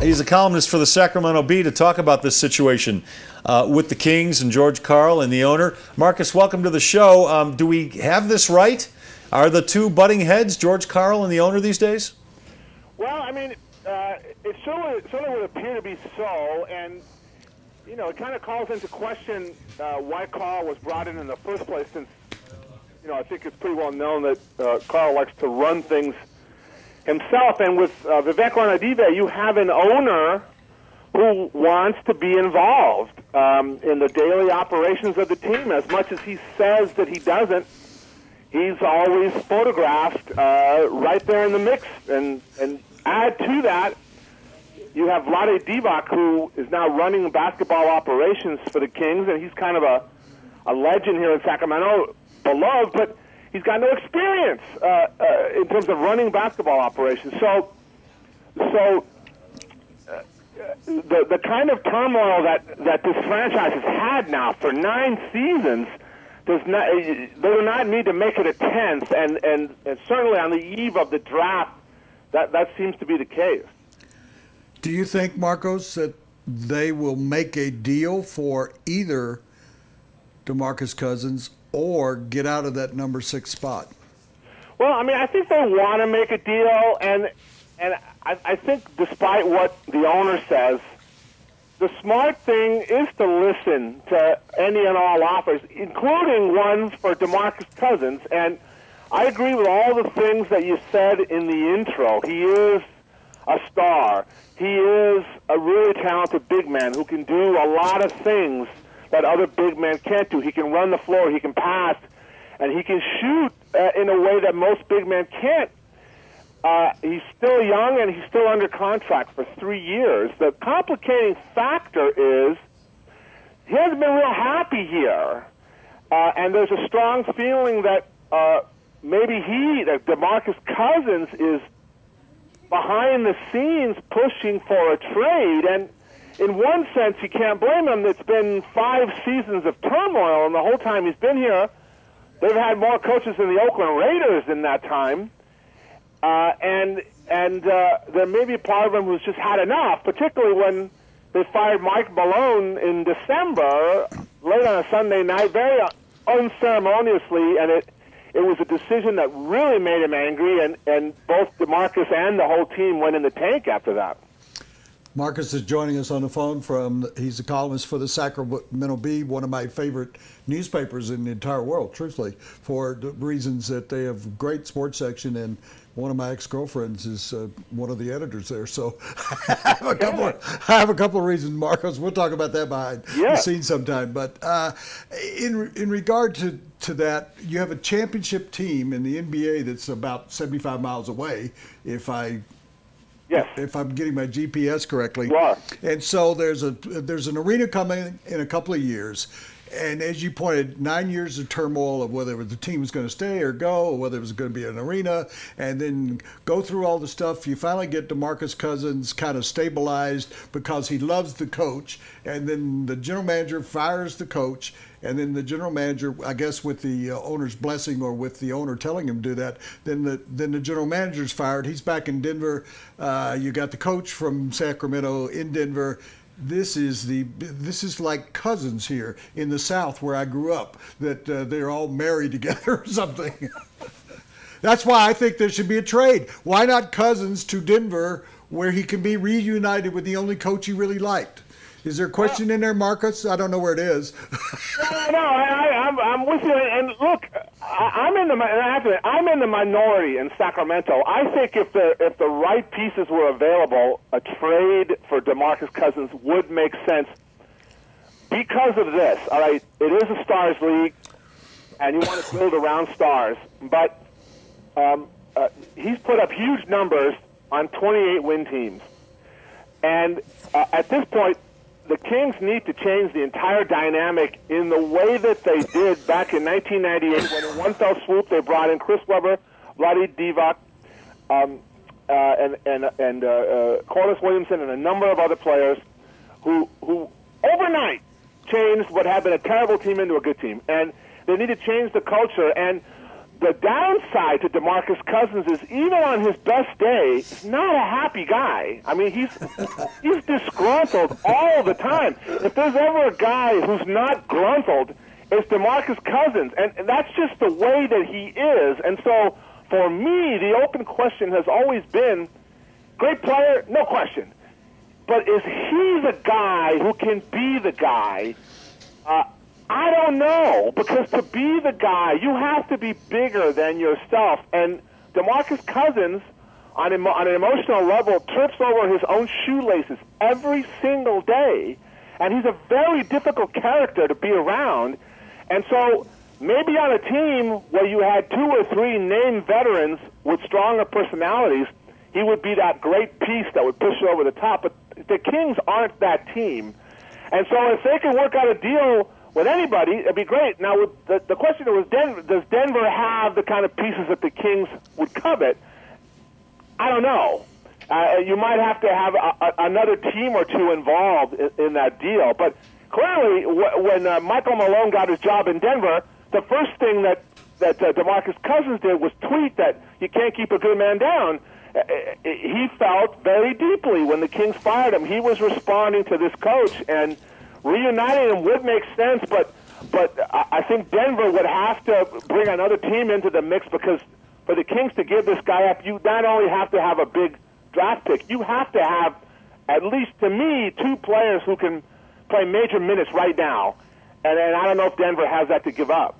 He's a columnist for the Sacramento Bee to talk about this situation with the Kings and George Karl and the owner. Marcus, welcome to the show. Do we have this right? Are the two butting heads, George Karl and the owner, these days? Well, I mean, it certainly would appear to be so, and you know, it kind of calls into question why Karl was brought in the first place. Since you know, I think it's pretty well known that Karl likes to run things himself, and with Vivek Ranadive, you have an owner who wants to be involved in the daily operations of the team. As much as he says that he doesn't, he's always photographed right there in the mix. And add to that, you have Divac, who is now running basketball operations for the Kings, and he's kind of a legend here in Sacramento, beloved, but he's got no experience in terms of running basketball operations. So the kind of turmoil that this franchise has had now for 9 seasons they do not need to make it a 10th, and certainly on the eve of the draft, that seems to be the case. Do you think, Marcos, that they will make a deal for either DeMarcus Cousins or get out of that number 6 spot? Well, I mean, I think they want to make a deal, and I think despite what the owner says, the smart thing is to listen to any and all offers, including ones for DeMarcus Cousins. And I agree with all the things that you said in the intro. He is a star. He is a really talented big man who can do a lot of things that other big men can't do. He can run the floor, he can pass, and he can shoot in a way that most big men can't. He's still young, and he's still under contract for 3 years. The complicating factor is he hasn't been real happy here, and there's a strong feeling that maybe that DeMarcus Cousins is behind the scenes pushing for a trade. And in one sense, you can't blame him. It's been 5 seasons of turmoil, and the whole time he's been here, they've had more coaches than the Oakland Raiders in that time. And there may be a part of him who's just had enough, particularly when they fired Mike Malone in December, late on a Sunday night, very unceremoniously, and it was a decision that really made him angry, and both DeMarcus and the whole team went in the tank after that. Marcus is joining us on the phone he's a columnist for the Sacramento Bee, one of my favorite newspapers in the entire world, truthfully, for the reasons that they have a great sports section, and one of my ex-girlfriends is one of the editors there. So I have a couple of reasons, Marcos. We'll talk about that behind the scenes sometime. But in regard to that, you have a championship team in the NBA that's about 75 miles away, if I'm getting my GPS correctly. Yeah. And so there's an arena coming in a couple of years. And as you pointed, 9 years of turmoil of whether the team was going to stay or go, or whether it was going to be an arena, and then go through all the stuff. You finally get DeMarcus Cousins kind of stabilized because he loves the coach, and then the general manager fires the coach, and then the general manager, I guess with the owner's blessing or with the owner telling him to do that, then the general manager's fired. He's back in Denver. You got the coach from Sacramento in Denver. This is like cousins here in the South where I grew up, that they're all married together or something. That's why I think there should be a trade. Why not Cousins to Denver where he can be reunited with the only coach he really liked? Is there a question in there, Marcus? I don't know where it is. No, I'm with you. And look, I'm in the minority in Sacramento. I think if the right pieces were available, a trade for DeMarcus Cousins would make sense because of this. All right, it is a stars league, and you want to build around stars, but he's put up huge numbers on 28 win teams, and at this point, the Kings need to change the entire dynamic in the way that they did back in 1998 when in one fell swoop they brought in Chris Webber, Divac, and Corliss Williamson and a number of other players who overnight changed what had been a terrible team into a good team. And they need to change the culture. And the downside to DeMarcus Cousins is even on his best day, he's not a happy guy. I mean, he's disgruntled all the time. If there's ever a guy who's not gruntled, it's DeMarcus Cousins, and that's just the way that he is. And so, for me, the open question has always been, great player, no question. But is he the guy who can be the guy? I don't know, because to be the guy, you have to be bigger than yourself. And DeMarcus Cousins, on an emotional level, trips over his own shoelaces every single day. And he's a very difficult character to be around. And so maybe on a team where you had 2 or 3 named veterans with stronger personalities, he would be that great piece that would push you over the top. But the Kings aren't that team. And so if they can work out a deal with anybody, it'd be great. Now, the question was, does Denver have the kind of pieces that the Kings would covet? I don't know. You might have to have another team or two involved in that deal. But clearly, when Michael Malone got his job in Denver, the first thing that DeMarcus Cousins did was tweet that you can't keep a good man down. He felt very deeply when the Kings fired him. He was responding to this coach, and reuniting him would make sense, but I think Denver would have to bring another team into the mix, because for the Kings to give this guy up, you not only have to have a big draft pick, you have to have, at least to me, 2 players who can play major minutes right now. And I don't know if Denver has that to give up.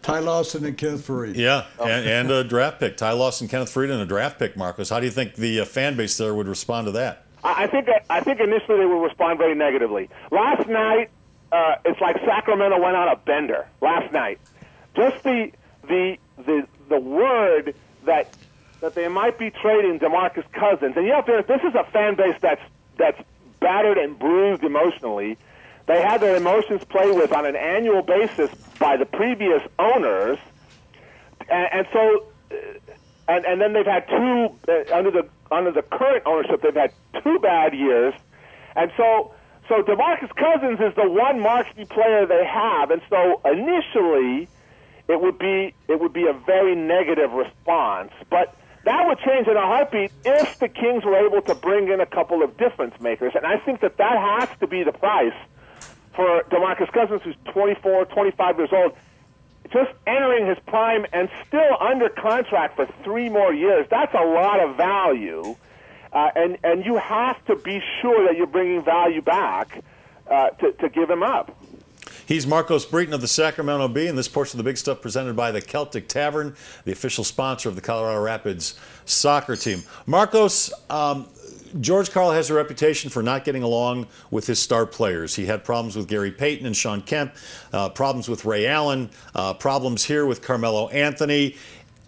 Ty Lawson and Kenneth Faried. Yeah, and a draft pick. Ty Lawson, Kenneth Faried, and a draft pick, Marcos. How do you think the fan base there would respond to that? I think initially they will respond very negatively. Last night, it's like Sacramento went on a bender. Last night, just the word that they might be trading DeMarcus Cousins, and this is a fan base that's battered and bruised emotionally. They had their emotions played with on an annual basis by the previous owners, and so. And then they've had 2 under the current ownership. They've had 2 bad years, and so DeMarcus Cousins is the one marquee player they have, and so initially it would be a very negative response. But that would change in a heartbeat if the Kings were able to bring in a couple of difference makers, and I think that has to be the price for DeMarcus Cousins, who's 24, 25 years old. Just entering his prime and still under contract for 3 more years, that's a lot of value. And you have to be sure that you're bringing value back to give him up. He's Marcos Breton of the Sacramento Bee, and this portion of the Big Stuff presented by the Celtic Tavern, the official sponsor of the Colorado Rapids soccer team. Marcos, George Karl has a reputation for not getting along with his star players. He had problems with Gary Payton and Sean Kemp, problems with Ray Allen, problems here with Carmelo Anthony.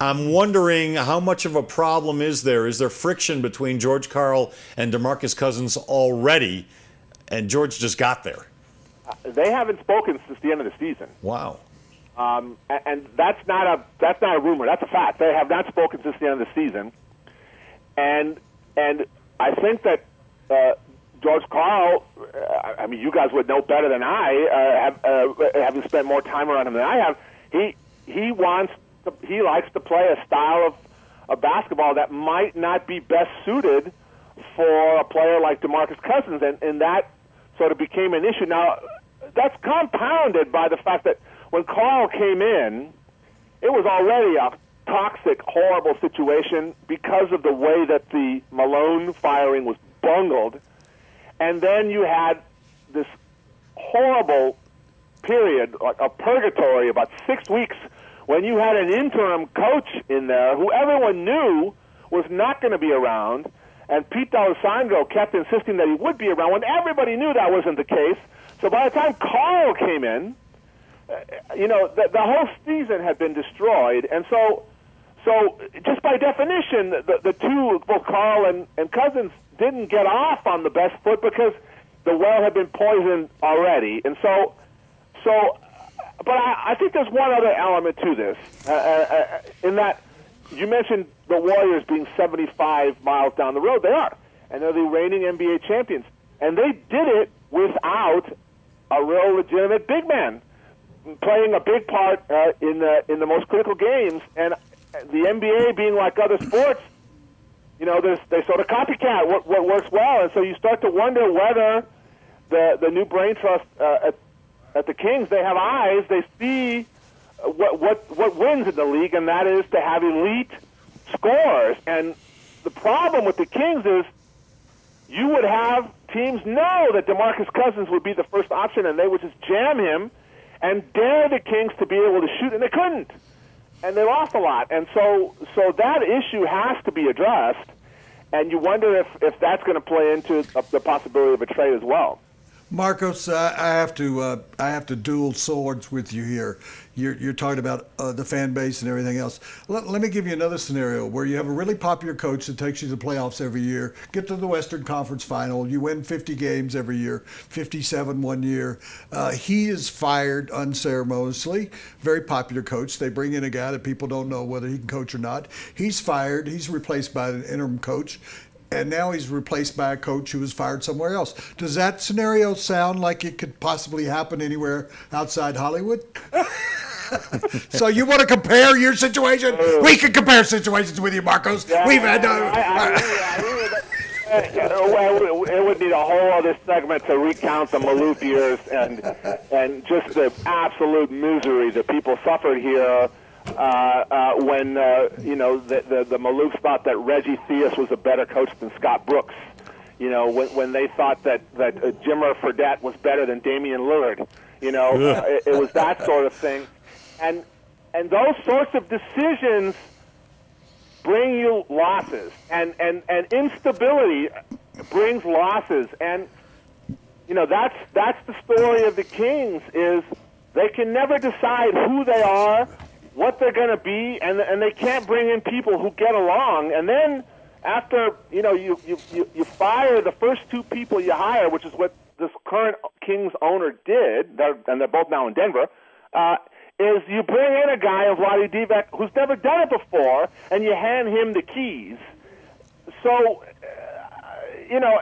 I'm wondering, how much of a problem is there? Is there friction between George Karl and DeMarcus Cousins already, and George just got there? They haven't spoken since the end of the season. Wow. And that's not a rumor. That's a fact. They have not spoken since the end of the season. And I think that George Karl, I mean, you guys would know better than I, having spent more time around him than I have. He likes to play a style of basketball that might not be best suited for a player like DeMarcus Cousins, and that sort of became an issue. Now, that's compounded by the fact that when Karl came in, it was already a toxic, horrible situation because of the way that the Malone firing was bungled. And then you had this horrible period, like a purgatory, about 6 weeks, when you had an interim coach in there who everyone knew was not going to be around, and Pete D'Alessandro kept insisting that he would be around when everybody knew that wasn't the case. So by the time Karl came in, the whole season had been destroyed. And so just by definition, the two, both Karl and Cousins, didn't get off on the best foot because the well had been poisoned already. And but I think there's one other element to this, in that you mentioned the Warriors being 75 miles down the road. They are, and they're the reigning NBA champions. And they did it without a real legitimate big man. playing a big part in the most critical games. And the NBA, being like other sports, you know, they sort of copycat what works well, and so you start to wonder whether the new brain trust at the Kings, they have eyes, they see what wins in the league, and that is to have elite scorers. And the problem with the Kings is you would have teams know that DeMarcus Cousins would be the first option, and they would just jam him and dare the Kings to be able to shoot, and they couldn't. And they lost a lot. And so that issue has to be addressed, and you wonder if that's going to play into the possibility of a trade as well. Marcos, I have to dual swords with you here. You're talking about the fan base and everything else. Let me give you another scenario where you have a really popular coach that takes you to the playoffs every year, get to the Western Conference Final, you win 50 games every year, 57 one year. He is fired unceremoniously. Very popular coach. They bring in a guy that people don't know whether he can coach or not. He's fired. He's replaced by an interim coach. And now he's replaced by a coach who was fired somewhere else. Does that scenario sound like it could possibly happen anywhere outside Hollywood? So you want to compare your situation? We can compare situations with you, Marcos. Yeah, We've had it would need a whole other segment to recount the Maloof years and just the absolute misery that people suffered here. When you know the Maloofs thought that Reggie Theus was a better coach than Scott Brooks, you know when they thought that Jimmer Fredette was better than Damian Lillard, you know it was that sort of thing, and those sorts of decisions bring you losses, and instability brings losses, and you know that's the story of the Kings is they can never decide who they are, what they're going to be, and they can't bring in people who get along. And then after, you know, you fire the first two people you hire, which is what this current Kings owner did, and they're both now in Denver, is you bring in a guy, Ranadive, who's never done it before, and you hand him the keys. So, you know,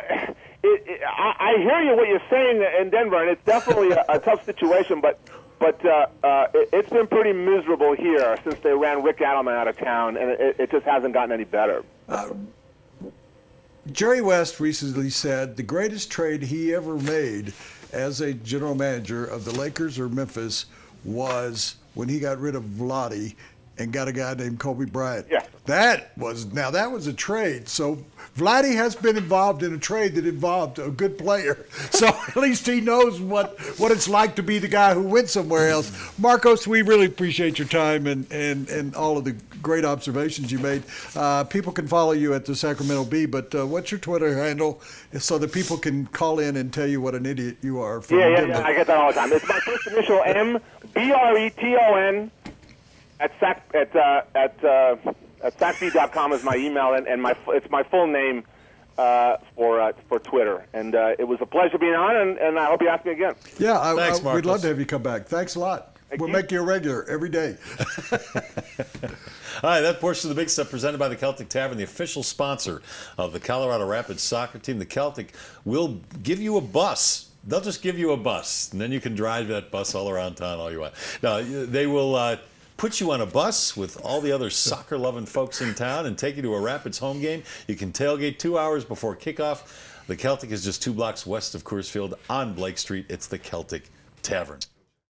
I hear you what you're saying in Denver, and it's definitely a tough situation, but it's been pretty miserable here since they ran Rick Adelman out of town, and it just hasn't gotten any better. Jerry West recently said the greatest trade he ever made as a general manager of the Lakers or Memphis was when he got rid of Vlade and got a guy named Kobe Bryant. Yeah. That was a trade. So Vlade has been involved in a trade that involved a good player. So at least he knows what it's like to be the guy who went somewhere else. Marcos, we really appreciate your time and all of the great observations you made. People can follow you at the Sacramento Bee, but what's your Twitter handle so that people can call in and tell you what an idiot you are? Yeah, I get that all the time. It's my first initial M, Breton. At sacb.com is my email, and it's my full name for Twitter. And it was a pleasure being on, and I hope you ask me again. Yeah, Thanks, we'd love to have you come back. Thanks a lot. We'll make you a regular every day. All right, that portion of the Big Step presented by the Celtic Tavern, the official sponsor of the Colorado Rapids soccer team. The Celtic will give you a bus. They'll just give you a bus, and then you can drive that bus all around town all you want. Now, they will put you on a bus with all the other soccer-loving folks in town and take you to a Rapids home game. You can tailgate 2 hours before kickoff. The Celtic is just 2 blocks west of Coors Field on Blake Street. It's the Celtic Tavern.